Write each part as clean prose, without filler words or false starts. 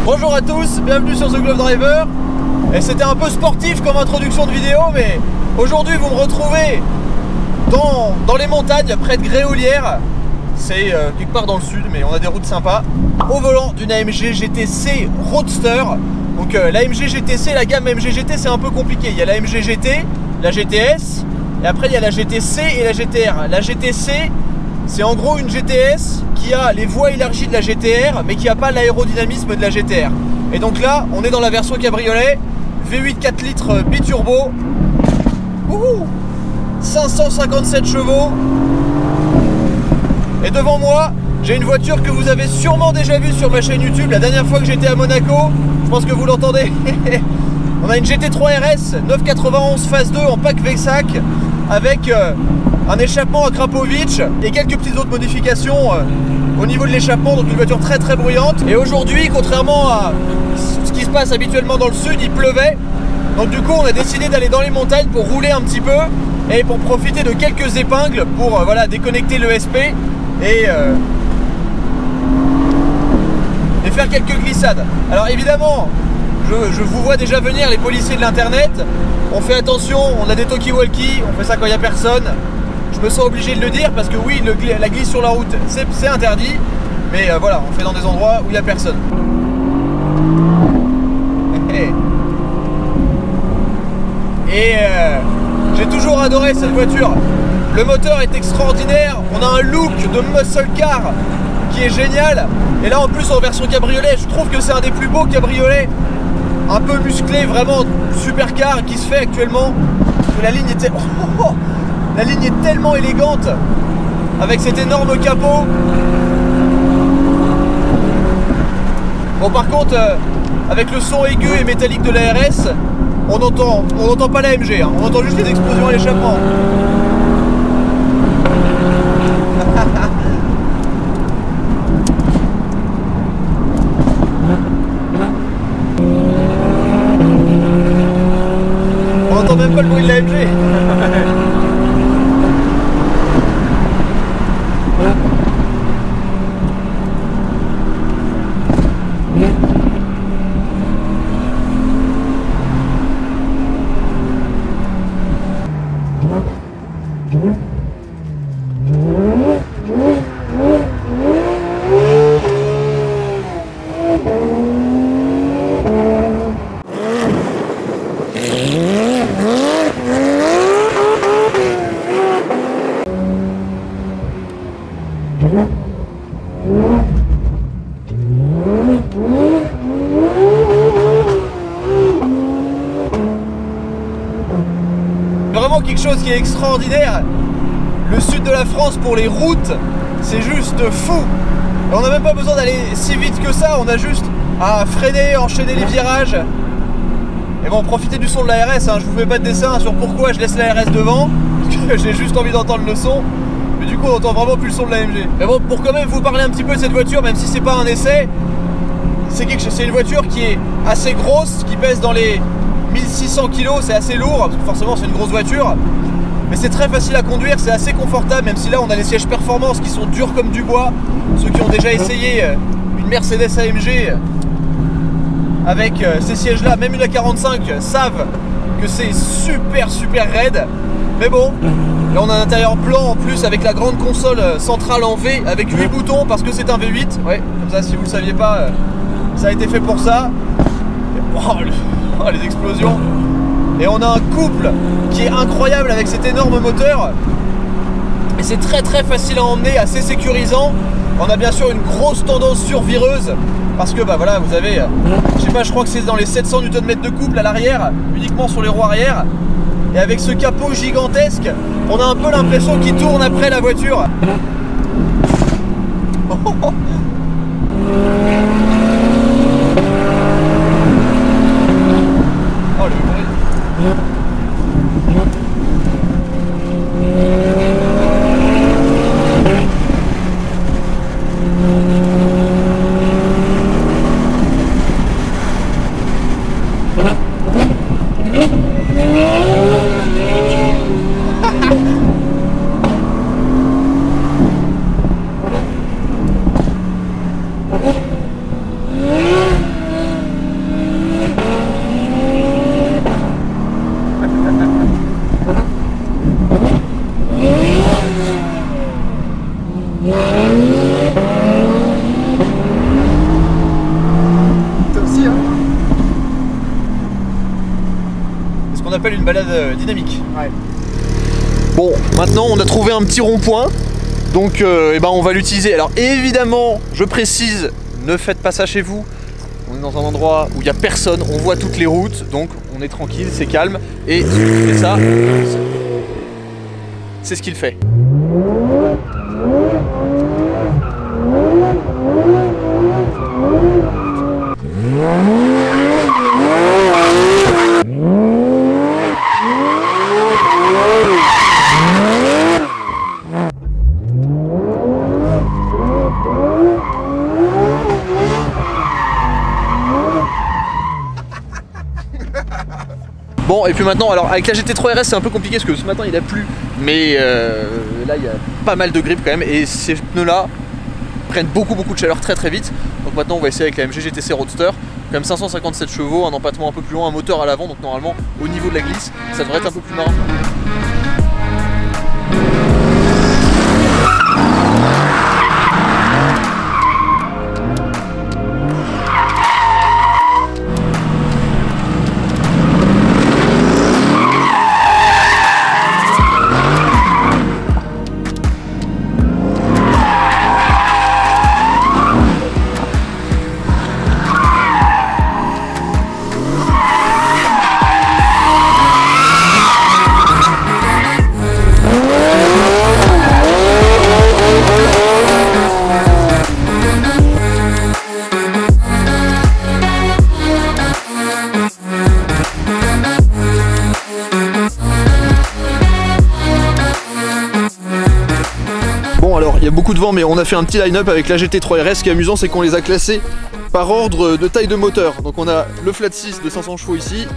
Bonjour à tous, bienvenue sur The Glove Driver. Et c'était un peu sportif comme introduction de vidéo, mais aujourd'hui vous me retrouvez dans les montagnes près de Gréolières. C'est quelque part dans le sud, mais on a des routes sympas. Au volant d'une AMG GTC Roadster. Donc l'AMG GTC, la gamme AMG GT, c'est un peu compliqué. Il y a la AMG GT, la GTS, et après il y a la GTC et la GTR. La GTC, c'est en gros une GTS qui a les voies élargies de la GTR, mais qui n'a pas l'aérodynamisme de la GTR. Et donc là, on est dans la version cabriolet, V8 4 litres biturbo, 557 chevaux. Et devant moi, j'ai une voiture que vous avez sûrement déjà vue sur ma chaîne YouTube. La dernière fois que j'étais à Monaco, je pense que vous l'entendez. On a une GT3 RS 991 phase 2 en pack Vexac avec un échappement à Krapovic et quelques petites autres modifications au niveau de l'échappement, donc une voiture très très bruyante. Et aujourd'hui, contrairement à ce qui se passe habituellement dans le sud, il pleuvait. Donc du coup on a décidé d'aller dans les montagnes pour rouler un petit peu et pour profiter de quelques épingles pour voilà, déconnecter l'ESP et faire quelques glissades. Alors évidemment, je vous vois déjà venir les policiers de l'internet. On fait attention, on a des talkie-walkie, on fait ça quand il n'y a personne. Je me sens obligé de le dire parce que oui, la glisse sur la route, c'est interdit. Mais voilà, on fait dans des endroits où il n'y a personne. Et j'ai toujours adoré cette voiture. Le moteur est extraordinaire. On a un look de muscle car qui est génial. Et là en plus en version cabriolet, je trouve que c'est un des plus beaux cabriolets. Un peu musclé, vraiment supercar qui se fait actuellement. La ligne était... La ligne est tellement élégante avec cet énorme capot. Bon par contre, avec le son aigu et métallique de la RS, on n'entend pas la MG, hein. On entend juste les explosions à l'échappement. On n'entend même pas le bruit de la MG. Vraiment quelque chose qui est extraordinaire. Le sud de la France pour les routes, c'est juste fou. Et on n'a même pas besoin d'aller si vite que ça, on a juste à freiner, enchaîner les virages. Et bon, profitez du son de la RS, hein. Je vous fais pas de dessin sur pourquoi je laisse la RS devant, parce que j'ai juste envie d'entendre le son. Mais du coup on entend vraiment plus le son de la MG. Mais bon, pour quand même vous parler un petit peu de cette voiture, même si c'est pas un essai, c'est une voiture qui est assez grosse, qui pèse dans les 1600 kg, c'est assez lourd, parce que forcément c'est une grosse voiture. Mais c'est très facile à conduire, c'est assez confortable, même si là on a les sièges performance qui sont durs comme du bois. Ceux qui ont déjà essayé une Mercedes AMG avec ces sièges là, même une A45, savent que c'est super raide. Mais bon, là on a un intérieur plan en plus avec la grande console centrale en V avec 8 boutons parce que c'est un V8. Ouais, comme ça si vous le saviez pas, ça a été fait pour ça. Oh, les explosions. Et on a un couple qui est incroyable avec cet énorme moteur. Et c'est très facile à emmener, assez sécurisant. On a bien sûr une grosse tendance survireuse parce que bah voilà, vous avez, je sais pas, je crois que c'est dans les 700 Nm de couple à l'arrière, uniquement sur les roues arrière. Et avec ce capot gigantesque, on a un peu l'impression qu'il tourne après la voiture. Oh le bruit. On appelle une balade dynamique. Ouais. Bon, maintenant on a trouvé un petit rond-point, donc eh ben, on va l'utiliser. Alors évidemment, je précise, ne faites pas ça chez vous. On est dans un endroit où il n'y a personne, on voit toutes les routes, donc on est tranquille, c'est calme. Et si on fait ça, c'est ce qu'il fait. Bon, et puis maintenant, alors avec la GT3 RS c'est un peu compliqué parce que ce matin il a plu, mais là il y a pas mal de grippe quand même, et ces pneus là prennent beaucoup de chaleur très vite. Donc maintenant on va essayer avec la MG GTC Roadster, quand même 557 chevaux, un empattement un peu plus long, un moteur à l'avant, donc normalement au niveau de la glisse ça devrait être un peu plus marrant. Il y a beaucoup de vent, mais on a fait un petit line-up avec la GT3 RS. Ce qui est amusant, c'est qu'on les a classés par ordre de taille de moteur. Donc on a le Flat 6 de 500 chevaux ici,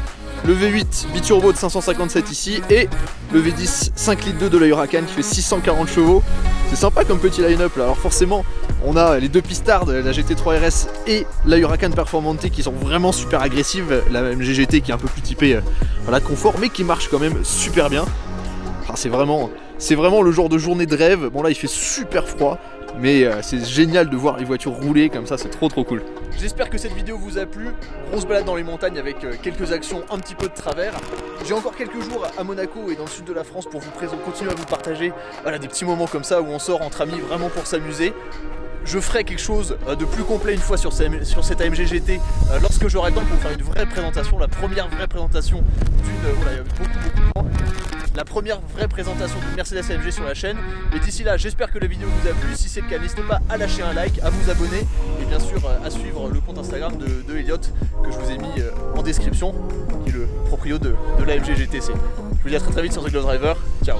le V8 biturbo de 557 ici, et le V10 5 litres 2 de la Huracan qui fait 640 chevaux. C'est sympa comme petit line-up là. Alors forcément, on a les deux pistards, la GT3 RS et la Huracan Performante, qui sont vraiment super agressives. La MG GT qui est un peu plus typée voilà, confort, mais qui marche quand même super bien. Enfin, c'est vraiment le genre de journée de rêve. Bon là il fait super froid, mais c'est génial de voir les voitures rouler comme ça, c'est trop cool. J'espère que cette vidéo vous a plu. Grosse balade dans les montagnes avec quelques actions un petit peu de travers. J'ai encore quelques jours à Monaco et dans le sud de la France pour vous continuer à vous partager voilà, des petits moments comme ça où on sort entre amis vraiment pour s'amuser. Je ferai quelque chose de plus complet une fois sur cette AMG GT lorsque j'aurai le temps pour faire une vraie présentation, la première vraie présentation d'une... Voilà, il y a beaucoup de temps. La première vraie présentation d'une Mercedes AMG sur la chaîne. Et d'ici là, j'espère que la vidéo vous a plu. Si c'est le cas, n'hésitez pas à lâcher un like, à vous abonner et bien sûr à suivre le compte Instagram de Elliot que je vous ai mis en description, qui est le proprio de l'AMG GTC. Je vous dis à très vite sur The Glow Driver. Ciao.